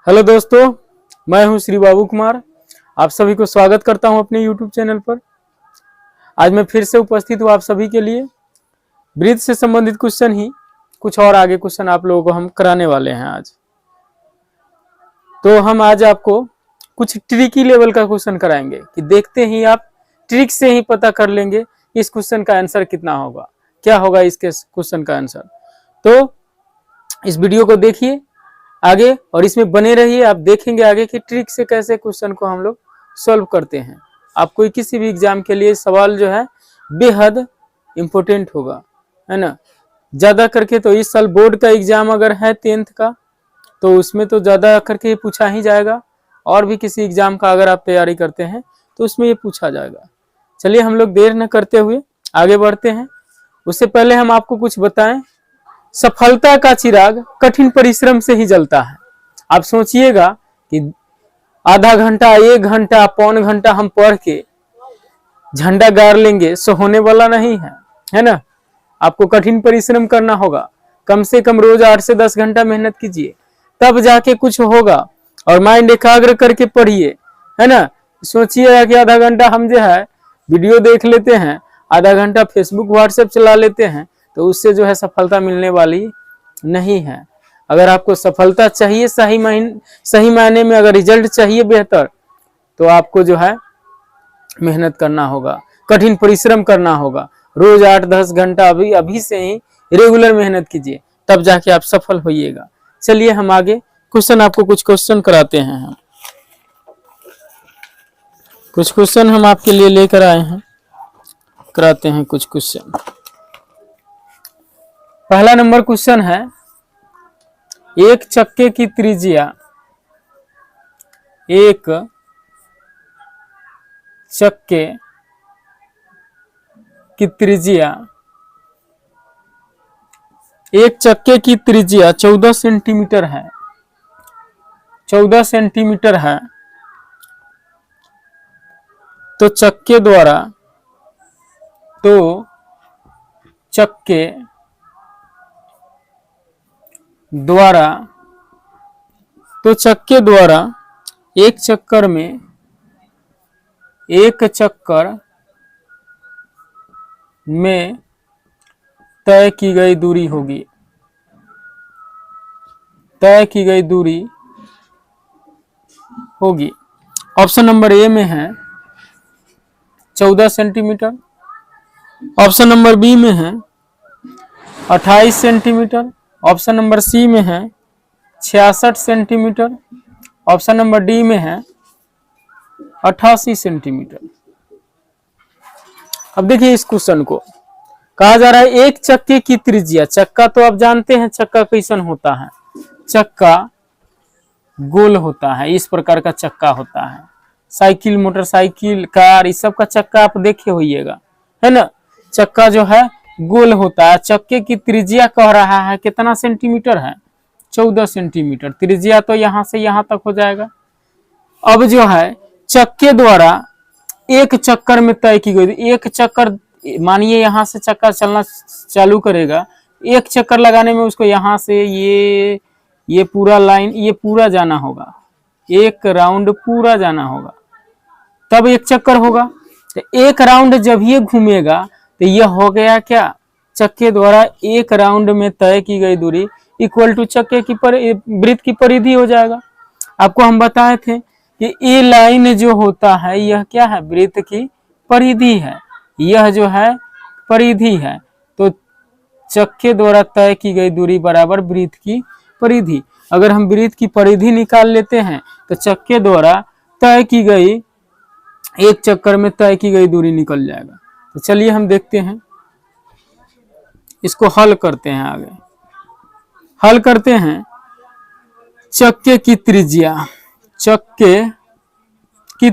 Hello दोस्तों, मैं हूं श्री बाबू कुमार। आप सभी को स्वागत करता हूं अपने YouTube चैनल पर। आज मैं फिर से उपस्थित हूं आप सभी के लिए। ब्रीथ से संबंधित क्वेश्चन ही कुछ और आगे क्वेश्चन आप लोगों को हम कराने वाले हैं आज। तो हम आज आपको कुछ ट्रिकी लेवल का क्वेश्चन कराएंगे कि देखते ही आप ट्रिक से ही पता कर लेंगे इस क्वेश्चन का आंसर कितना होगा, क्या होगा इसके क्वेश्चन का आंसर। तो इस वीडियो को देखिए आगे और इसमें बने रहिए। आप देखेंगे आगे कि ट्रिक से कैसे क्वेश्चन को हम लोग सॉल्व करते हैं। आपको किसी भी एग्जाम के लिए सवाल जो है बेहद इंपॉर्टेंट होगा, है ना। ज्यादा करके तो इस साल बोर्ड का एग्जाम अगर है 10th का तो उसमें तो ज्यादा करके पूछा ही जाएगा, और भी किसी एग्जाम का अगर आप तैयारी करते हैं तो उसमें ये पूछा जाएगा। चलिए हम लोग देर न करते हुए आगे बढ़ते हैं। उससे पहले हम आपको कुछ बताएं। सफलता का चिराग कठिन परिश्रम से ही जलता है। आप सोचिएगा कि आधा घंटा, 1 घंटा, पौन घंटा हम पढ़ के झंडा गाड़ लेंगे, सो होने वाला नहीं है, है ना। आपको कठिन परिश्रम करना होगा। कम से कम रोज 8 से 10 घंटा मेहनत कीजिए, तब जाके कुछ होगा। और माइंड एकाग्र करके पढ़िए, है ना। सोचिएगा कि आधा घंटा हम जो है वीडियो देख लेते हैं, आधा घंटा फेसबुक व्हाट्सएप चला लेते हैं, तो उससे जो है सफलता मिलने वाली नहीं है। अगर आपको सफलता चाहिए, सही मायने में अगर रिजल्ट चाहिए बेहतर, तो आपको जो है मेहनत करना होगा, कठिन परिश्रम करना होगा। रोज 8-10 घंटा अभी से ही रेगुलर मेहनत कीजिए, तब जाके आप सफल होइएगा। चलिए हम आगे आपको कुछ क्वेश्चन कराते हैं। हम कुछ क्वेश्चन हम आपके लिए लेकर आए हैं, कराते हैं कुछ क्वेश्चन। पहला नंबर क्वेश्चन है, एक चक्के की त्रिज्या, एक चक्के की त्रिज्या, एक चक्के की त्रिज्या 14 सेंटीमीटर है, 14 सेंटीमीटर है। तो चक्के द्वारा एक चक्कर में तय की गई दूरी होगी, ऑप्शन नंबर ए में है 14 सेंटीमीटर, ऑप्शन नंबर बी में है 28 सेंटीमीटर, ऑप्शन नंबर सी में है 66 सेंटीमीटर, ऑप्शन नंबर डी में है 88 सेंटीमीटर। अब देखिए इस क्वेश्चन को कहा जा रहा है एक चक्के की त्रिज्या। चक्का तो आप जानते हैं चक्का कैसन होता है, चक्का गोल होता है, इस प्रकार का चक्का होता है। साइकिल, मोटरसाइकिल, कार, इस सब का चक्का आप देखे होइएगा, है ना। चक्का जो है गोल होता है। चक्के की त्रिज्या कह रहा है कितना सेंटीमीटर है, 14 सेंटीमीटर। त्रिज्या तो यहां से यहां तक हो जाएगा। अब जो है चक्के द्वारा एक चक्कर में तय की गई, एक चक्कर मानिए यहां से चक्का चलना चालू करेगा, एक चक्कर लगाने में उसको यहां से ये पूरा लाइन, ये पूरा जाना होगा, एक राउंड पूरा जाना होगा, तब एक चक्कर होगा। तो एक राउंड जब ये घूमेगा तो यह हो गया क्या, चक्के द्वारा एक राउंड में तय की गई दूरी इक्वल टू चक्के की वृत्त की परिधि हो जाएगा। आपको हम बताए थे कि ये लाइन जो होता है यह क्या है, वृत्त की परिधि है, यह जो है परिधि है। तो चक्के द्वारा तय की गई दूरी बराबर वृत्त की परिधि। अगर हम वृत्त की परिधि निकाल लेते हैं तो चक्के द्वारा तय की गई, एक चक्कर में तय की गई दूरी निकल जाएगा। तो चलिए हम देखते हैं, इसको हल करते हैं। आगे हल करते हैं। चक्के की त्रिज्या, चक्के की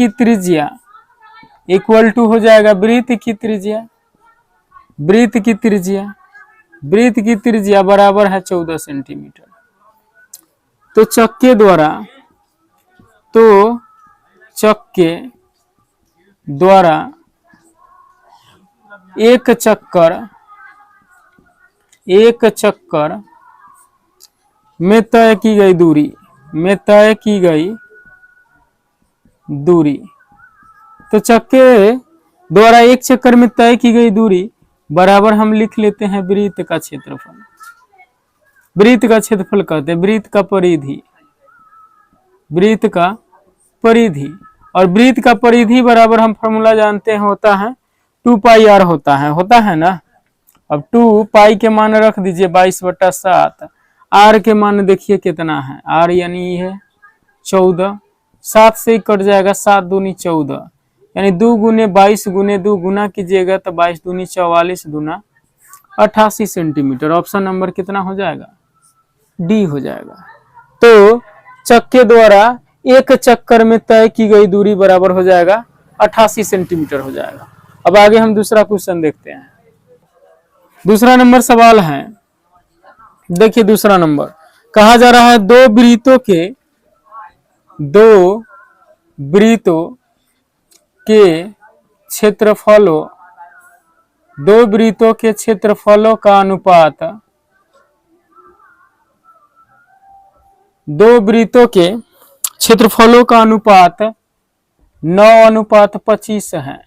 त्रिज्या इक्वल टू हो जाएगा वृत्त की त्रिज्या, वृत्त की त्रिज्या बराबर है 14 सेंटीमीटर। तो चक्के द्वारा एक चक्कर में तय की गई दूरी, में तय की गई दूरी। तो चक्के द्वारा एक चक्कर में तय की गई दूरी बराबर हम लिख लेते हैं वृत्त का क्षेत्रफल। वृत्त का क्षेत्रफल कहते हैं वृत्त का परिधि, वृत्त का परिधि। और वृत्त का परिधि बराबर हम फॉर्मूला जानते हैं होता है 2 पाई r होता है ना। अब 2 पाई के मान रख दीजिए 22/7, r के मान देखिए कितना है, r यानी है 14, 7 से ही कट जाएगा, 7 दूनी 14, यानी 2 गुने 22 गुने 2 गुना कीजिएगा तो 22 दूनी 44 दूना 88 सेंटीमीटर। ऑप्शन नंबर कितना हो जाएगा, डी हो जाएगा। तो चक्के द्वारा एक चक्कर में तय की गई दूरी बराबर हो जाएगा 88 सेंटीमीटर हो जाएगा। अब आगे हम दूसरा क्वेश्चन देखते हैं। दूसरा नंबर सवाल है, देखिए दूसरा नंबर कहा जा रहा है दो वृत्तों के क्षेत्रफलों, दो वृत्तों के क्षेत्रफलों का अनुपात, दो वृत्तों के क्षेत्रफलों का अनुपात 9:25 है,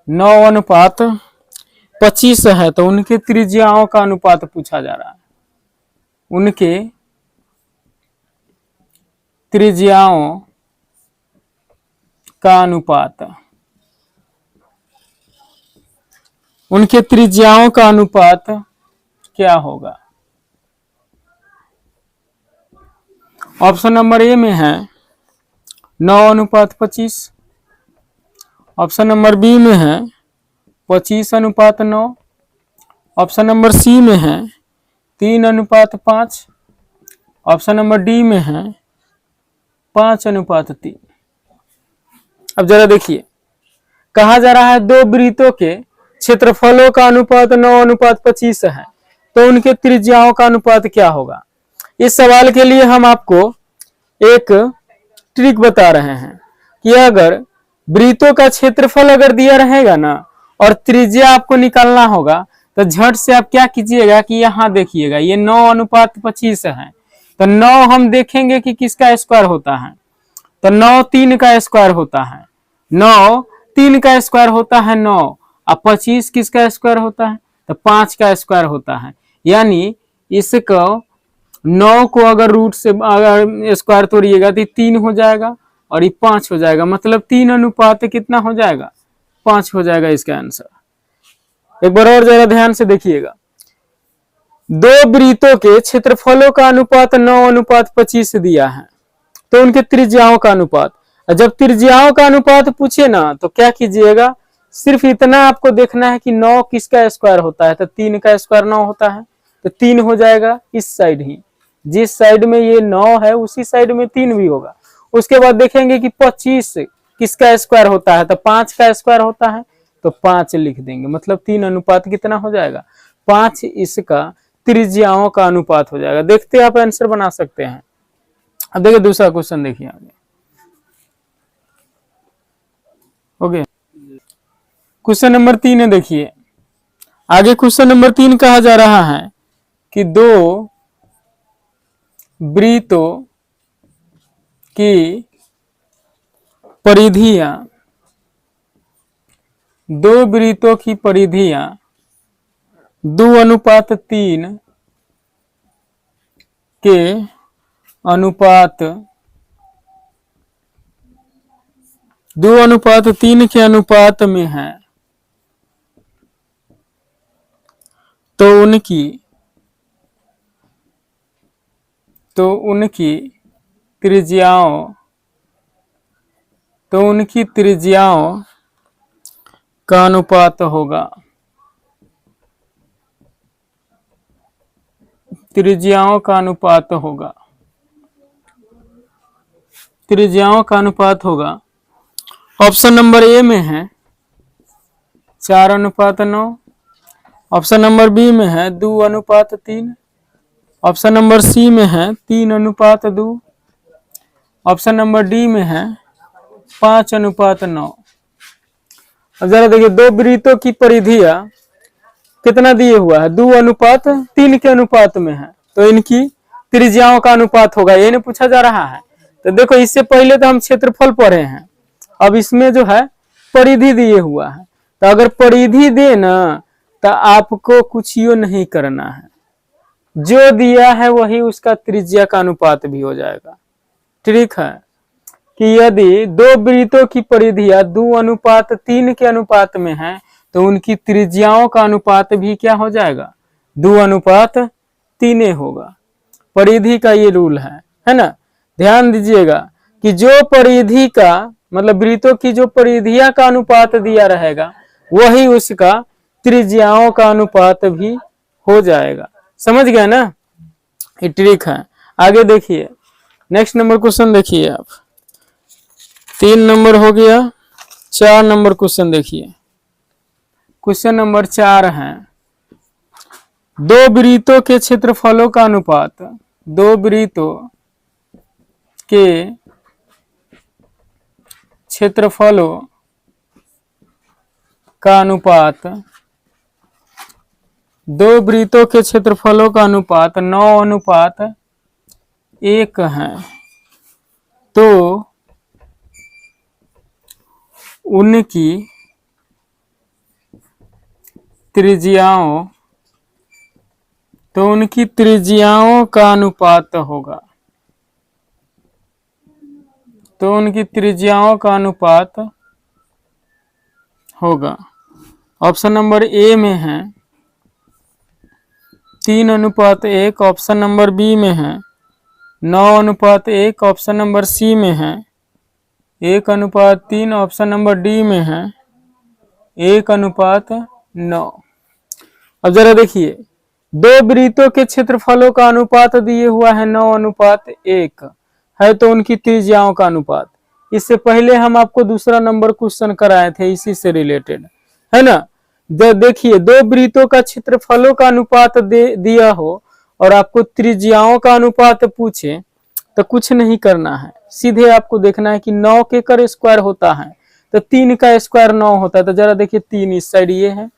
9:25 है। तो उनके त्रिज्याओं का अनुपात पूछा जा रहा है, उनके त्रिज्याओं का अनुपात, उनके त्रिज्याओं का अनुपात क्या होगा। ऑप्शन नंबर ए में है 9:25, ऑप्शन नंबर बी में है 25:9, ऑप्शन नंबर सी में है 3:5, ऑप्शन नंबर डी में है 5:3। अब जरा देखिए, कहा जा रहा है दो वृत्तों के क्षेत्रफलों का अनुपात 9:25 है, तो उनके त्रिज्याओं का अनुपात क्या होगा। इस सवाल के लिए हम आपको एक ट्रिक बता रहे हैं कि अगर वृत्तों का क्षेत्रफल अगर दिया रहेगा ना और त्रिज्या आपको निकालना होगा, तो झट से आप क्या कीजिएगा कि यहाँ देखिएगा ये 9:25 है, तो 9 हम देखेंगे कि किसका स्क्वायर होता है, तो 9 3 का स्क्वायर होता है, 9 3 का स्क्वायर होता है 9, अब 25 किसका स्क्वायर होता है, तो 5 का स्क्वायर होता है। यानी इसको 9 को अगर रूट से अगर स्क्वायर तोड़िएगा तो 3 हो जाएगा और ये 5 हो जाएगा, मतलब 3 अनुपात कितना हो जाएगा, 5 हो जाएगा इसका आंसर। एक बार और जरा ध्यान से देखिएगा, दो वृत्तों के क्षेत्रफलों का अनुपात 9:25 दिया है, तो उनके त्रिज्याओं का अनुपात, जब त्रिज्याओं का अनुपात पूछे ना तो क्या कीजिएगा, सिर्फ इतना आपको देखना है कि 9 किसका स्क्वायर होता है, तो 3 का स्क्वायर 9 होता है, तो 3 हो जाएगा इस साइड ही, जिस साइड में ये 9 है उसी साइड में 3 भी होगा। उसके बाद देखेंगे कि 25 किसका स्क्वायर होता है, तो 5 का स्क्वायर होता है, तो 5 लिख देंगे, मतलब 3 अनुपात कितना हो जाएगा, 5 इसका त्रिज्याओं का अनुपात हो जाएगा। देखते आप आंसर बना सकते हैं। अब देखिए दूसरा क्वेश्चन देखिए आगे, ओके क्वेश्चन नंबर 3 है। देखिए आगे क्वेश्चन नंबर 3 कहा जा रहा है कि दो वृत्तों की परिधियां, दो वृत्तों की परिधियां 2:3 के अनुपात, 2:3 के अनुपात में है, तो उनकी त्रिज्याओं का अनुपात होगा, त्रिज्याओं का अनुपात होगा, त्रिज्याओं का अनुपात होगा। ऑप्शन नंबर ए में है 4:9, ऑप्शन नंबर बी में है 2:3, ऑप्शन नंबर सी में है 3:2, ऑप्शन नंबर डी में है 5:9। अब जरा देखिए दो वृत्तों की परिधियां कितना दिए हुआ है, 2:3 के अनुपात में है, तो इनकी त्रिज्याओं का अनुपात होगा, ये नहीं पूछा जा रहा है। तो देखो इससे पहले तो हम क्षेत्रफल पढ़े हैं, अब इसमें जो है परिधि दिए हुआ है। तो अगर परिधि दे ना तो आपको कुछ यो नहीं करना है, जो दिया है वही उसका त्रिज्या का अनुपात भी हो जाएगा। ठीक है कि यदि दो वृत्तों की परिधियां 2:3 के अनुपात में है तो उनकी त्रिज्याओं का अनुपात भी क्या हो जाएगा, 2:3 होगा। परिधि का ये रूल है ना। ध्यान दीजिएगा कि जो परिधि का मतलब वृत्तों की जो परिधियां का अनुपात दिया रहेगा वही उसका त्रिज्याओं का अनुपात भी हो जाएगा। समझ गए ना, ये ट्रिक है। आगे देखिए नेक्स्ट नंबर क्वेश्चन देखिए आप, 3 नंबर हो गया, 4 नंबर क्वेश्चन देखिए। क्वेश्चन नंबर 4 है, दो वृत्तों के क्षेत्रफलों का अनुपात, दो वृत्तों के क्षेत्रफलों का अनुपात, दो वृत्तों के क्षेत्रफलों का अनुपात 9:1 है। तो उनकी त्रिज्याओं का अनुपात होगा, तो उनकी त्रिज्याओं का अनुपात होगा। ऑप्शन नंबर ए में है 3:1, ऑप्शन नंबर बी में है 9:1, ऑप्शन नंबर सी में है 1:3, ऑप्शन नंबर डी में है 1:9। अब जरा देखिए, दो वृत्तों के क्षेत्रफलों का अनुपात दिए हुआ है 9:1 है, तो उनकी त्रिज्याओं का अनुपात। इससे पहले हम आपको दूसरा नंबर क्वेश्चन कराए थे इसी से रिलेटेड, है ना। देखिए दो वृत्तों का क्षेत्रफलों का अनुपात दिया हो और आपको त्रिज्याओं का अनुपात पूछे तो कुछ नहीं करना है, सीधे आपको देखना है कि 9 के कर स्क्वायर होता है तो 3 का स्क्वायर 9 होता है। तो जरा देखिए 3 इस साइड ये है,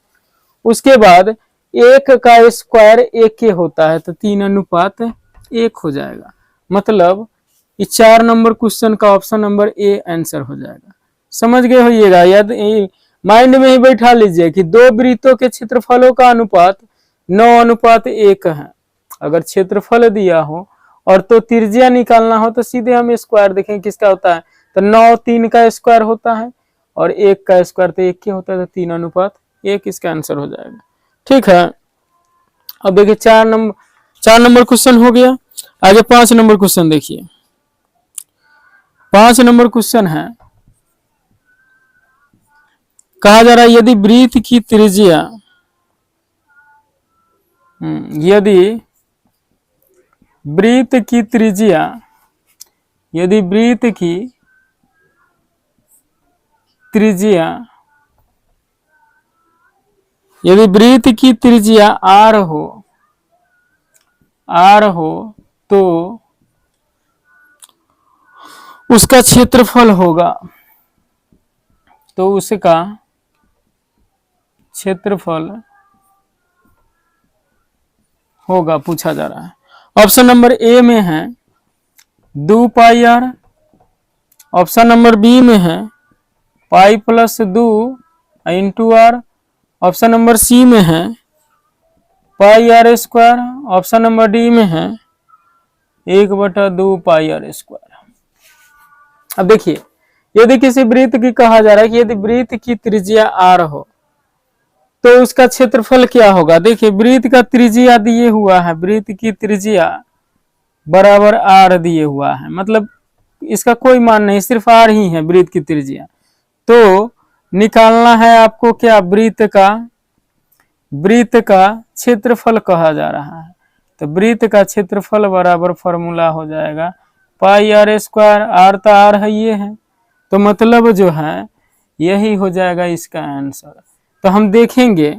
उसके बाद 1 का स्क्वायर 1 के होता है तो 3:1 हो जाएगा। मतलब इस 4 नंबर क्वेश्चन का ऑप्शन नंबर ए आंसर हो जाएगा। समझ गए होइएगा, याद माइंड में ही बैठा लीजिए कि दो वृत्तों के क्षेत्रफलों का अनुपात 9:1 है। अगर क्षेत्रफल दिया हो और तो त्रिज्या निकालना हो तो सीधे हम स्क्वायर देखें किसका होता है, तो 9 3 का स्क्वायर होता है और 1 का स्क्वायर तो 1 के होता है, तो 3:1 इसका आंसर हो जाएगा। ठीक है, अब देखिए 4 नंबर क्वेश्चन हो गया। आगे 5 नंबर क्वेश्चन देखिए। 5 नंबर क्वेश्चन है, कहा जा रहा है यदि वृत्त की त्रिज्या यदि वृत्त की त्रिज्या 'r' हो तो उसका क्षेत्रफल होगा, तो उसका क्षेत्रफल होगा पूछा जा रहा है। ऑप्शन नंबर ए में है 2πr, ऑप्शन नंबर बी में है pi plus 2 into r, option number C में है πr², ऑप्शन नंबर डी में है 1/2 πr²। अब देखिए यदि किसी वृत्त की कहा जा रहा है कि यदि वृत्त की त्रिज्या r हो तो उसका क्षेत्रफल क्या होगा। देखिए वृत्त का त्रिज्या दिए हुआ है, वृत्त की त्रिज्या बराबर r दिए हुआ है, मतलब इसका कोई मान नहीं, सिर्फ r ही है वृत्त की त्रिज्या। तो निकालना है आपको क्या, वृत्त का क्षेत्रफल कहा जा रहा है। तो वृत्त का क्षेत्रफल बराबर फॉर्मूला हो जाएगा πr², r तो r है ये है, तो मतलब जो है यही हो जाएगा इसका आंसर। तो हम देखेंगे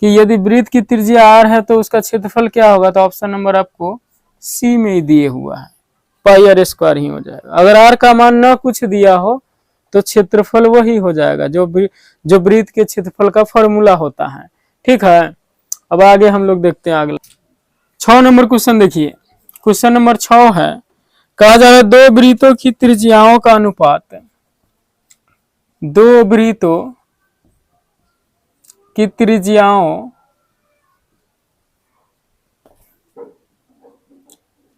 कि यदि वृत्त की त्रिज्या r है तो उसका क्षेत्रफल क्या होगा, तो ऑप्शन नंबर आपको सी में ही दिए हुआ है πr² ही हो जाएगा। अगर r का मान न कुछ दिया हो तो क्षेत्रफल वही हो जाएगा जो वृत्त के क्षेत्रफल का फॉर्मूला होता है। ठीक है, अब आगे हम लोग देखते हैं अगला। 6 नंबर क्वेश्चन देखिए, क्वेश्चन नंबर 6 है, कहा जा रहा है दो वृत्तों की त्रिज्याओं का अनुपात, दो वृत्तों की त्रिज्याओं,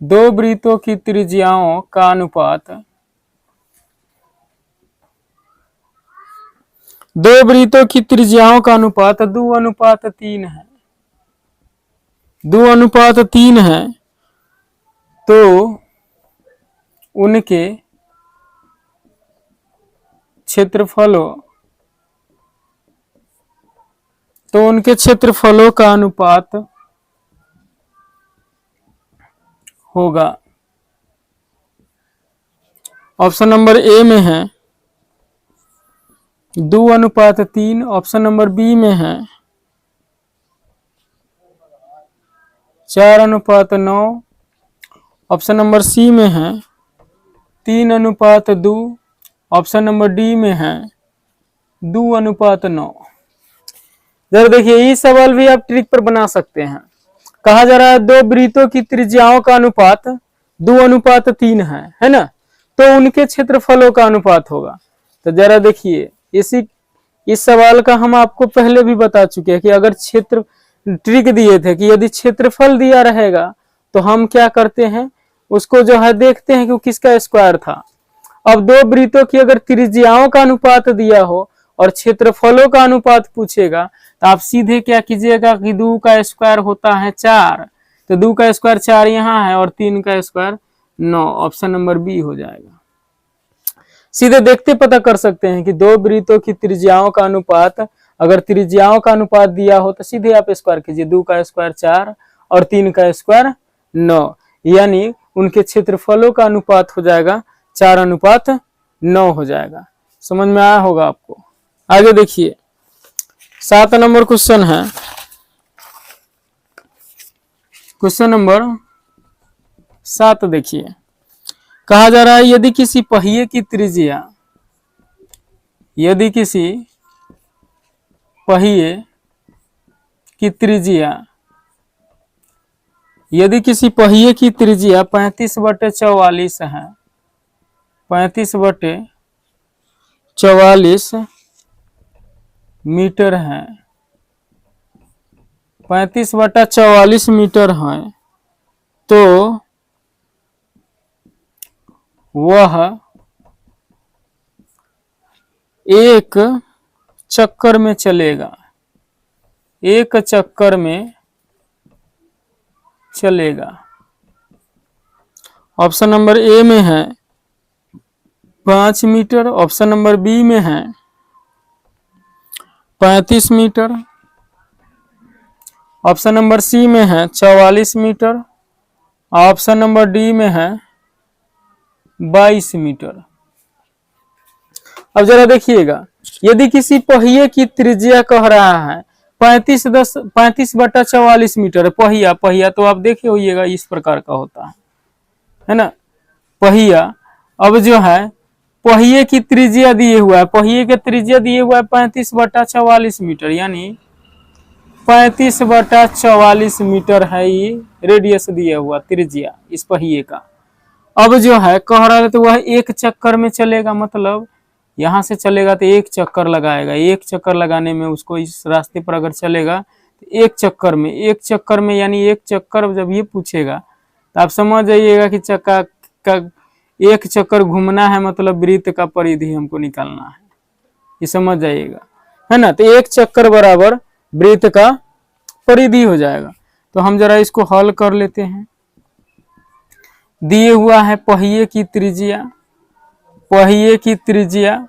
दो वृत्तों की त्रिज्याओं का अनुपात, दो वृत्तों की त्रिज्याओं का अनुपात 2:3 है, 2:3 है, तो उनके क्षेत्रफलों का अनुपात होगा। ऑप्शन नंबर ए में है 2:3, ऑप्शन नंबर बी में है 4:9, ऑप्शन नंबर सी में है 3:2, ऑप्शन नंबर डी में है 2:9। जरा देखिए, ये सवाल भी आप ट्रिक पर बना सकते हैं। कहा जा रहा है दो वृत्तों की त्रिज्याओं का अनुपात 2:3 है ना, तो उनके क्षेत्रफलों का अनुपात होगा। तो जरा देखिए, इस सवाल का हम आपको पहले भी बता चुके हैं कि अगर क्षेत्र ट्रिक दिए थे कि यदि क्षेत्रफल दिया रहेगा तो हम क्या करते हैं, उसको जो है देखते हैं कि वो किसका स्क्वायर था। अब दो वृत्तों की अगर त्रिज्याओं का अनुपात दिया हो और क्षेत्रफलों का अनुपात पूछेगा तो आप सीधे क्या कीजिएगा कि 2 का स्क्वायर होता है 4, तो 2 का स्क्वायर 4 यहाँ है और 3 का स्क्वायर 9, ऑप्शन नंबर बी हो जाएगा। सीधे देखते पता कर सकते हैं कि दो वृत्तों की त्रिज्याओं का अनुपात, अगर त्रिज्याओं का अनुपात दिया हो तो सीधे आप स्क्वायर कीजिए, 2 का स्क्वायर 4 और 3 का स्क्वायर 9, यानी उनके क्षेत्रफलों का अनुपात हो जाएगा 4:9 हो जाएगा। समझ में आया होगा आपको। आगे देखिए, 7 नंबर क्वेश्चन है, क्वेश्चन नंबर 7 देखिए, कहा जा रहा है यदि किसी पहिए की त्रिज्या, यदि किसी पहिए की त्रिज्या, यदि किसी पहिए की त्रिज्या 35/44 है, 35/44 मीटर है, 35/44 मीटर है, तो वह एक चक्कर में चलेगा, एक चक्कर में चलेगा। ऑप्शन नंबर ए में है 5 मीटर, ऑप्शन नंबर बी में है 35 मीटर, ऑप्शन नंबर सी में है 44 मीटर, ऑप्शन नंबर डी में है 22 मीटर। अब जरा देखिएगा, यदि किसी पहिए की त्रिज्या कह रहा है 35/44 मीटर, पहिया तो आप देखे होइएगा इस प्रकार का होता है ना, पहिया। अब जो है पहिए की त्रिज्या दिए हुआ है, पहिए की त्रिज्या दिए हुआ है 35/44 मीटर, यानी 35/44 मीटर है ये रेडियस दिया हुआ त्रिज्या इस पहिए का। अब जो है कह रहा है तो वह एक चक्कर में चलेगा, मतलब यहां से चलेगा तो एक चक्कर लगाएगा, एक चक्कर लगाने में उसको इस रास्ते पर अगर चलेगा तो एक चक्कर में यानी एक चक्कर जब ये पूछेगा तो आप समझ जाइएगा कि चक्का का एक चक्कर घूमना है, मतलब वृत्त का परिधि हमको निकालना है, ये समझ जाइएगा, है ना। तो एक चक्कर बराबर वृत्त का परिधि हो जाएगा। तो हम जरा इसको हल कर लेते हैं। दिए हुआ है पहिए की त्रिज्या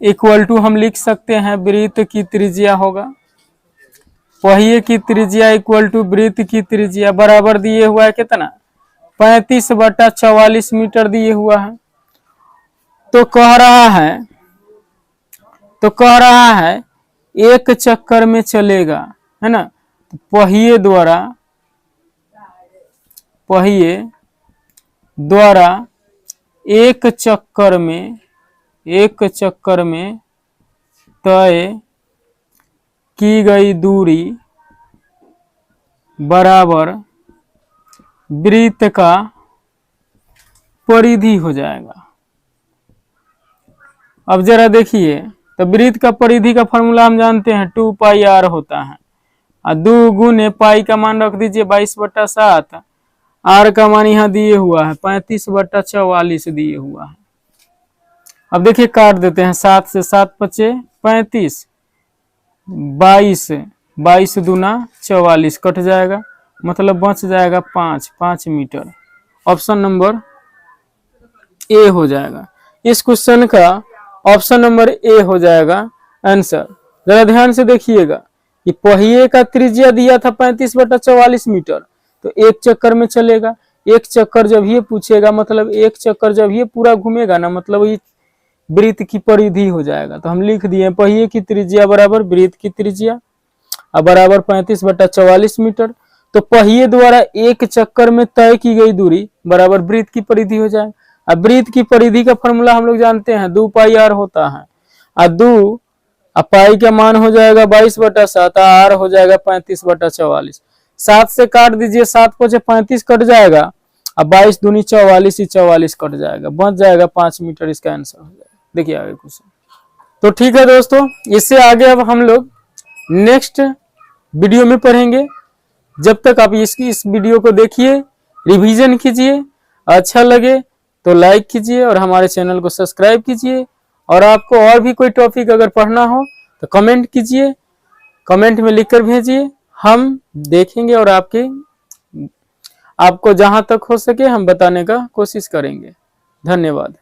इक्वल टू हम लिख सकते हैं वृत्त की त्रिज्या होगा, पहिए की त्रिज्या इक्वल टू वृत्त की त्रिज्या बराबर दिए हुआ है कितना 35/44 मीटर दिए हुआ है। तो कह रहा है एक चक्कर में चलेगा, है ना। तो पहिए द्वारा एक चक्कर में तय की गई दूरी बराबर वृत्त का परिधि हो जाएगा। अब जरा देखिए, तो वृत्त का परिधि का फॉर्मूला हम जानते हैं 2 पाई r होता है, और 2 गुने पाई का मान रख दीजिए 22/7, r का मान यहाँ दिए हुआ है 35/44 दिए हुआ है। अब देखिए काट देते हैं, 7 से 7 बचे 35, 22 दूना 44 कट जाएगा, मतलब बच जाएगा 5 मीटर। ऑप्शन नंबर ए हो जाएगा। इस क्वेश्चन का ऑप्शन नंबर ए हो जाएगा आंसर। जरा ध्यान से देखिएगा कि पहिए का त्रिज्या दिया था 35/44 मीटर, तो एक चक्कर में चलेगा। एक चक्कर जब ये पूछेगा, मतलब एक चक्कर जब ये पूरा घूमेगा ना, मतलब ये वृत्त की परिधि हो जाएगा। तो हम लिख दिए पहिए की त्रिज्या बराबर वृत्त की त्रिज्या अब बराबर 35/44 मीटर। तो पहिए द्वारा एक चक्कर में तय की गई दूरी बराबर वृत्त की परिधि हो जाए। अब वृत्त की परिधि का फॉर्मूला हम लोग जानते हैं 2 पाई r होता है, और 2 पाई का मान हो जाएगा 22/7, r हो जाएगा 35/44। 7 से काट दीजिए, 7 5 35 कट जाएगा, अब 22 दूनी 44 ही 44 कट जाएगा, बच जाएगा 5 मीटर। इसका आंसर हो जाएगा। देखिए आगे क्वेश्चन। तो ठीक है दोस्तों, इससे आगे अब हम लोग नेक्स्ट वीडियो में पढ़ेंगे। जब तक आप इस वीडियो को देखिए, रिवीजन कीजिए, अच्छा लगे तो लाइक कीजिए और हमारे चैनल को सब्सक्राइब कीजिए। और आपको और भी कोई टॉपिक अगर पढ़ना हो तो कमेंट कीजिए, कमेंट में लिखकर भेजिए, हम देखेंगे और आपको जहां तक हो सके हम बताने का कोशिश करेंगे। धन्यवाद।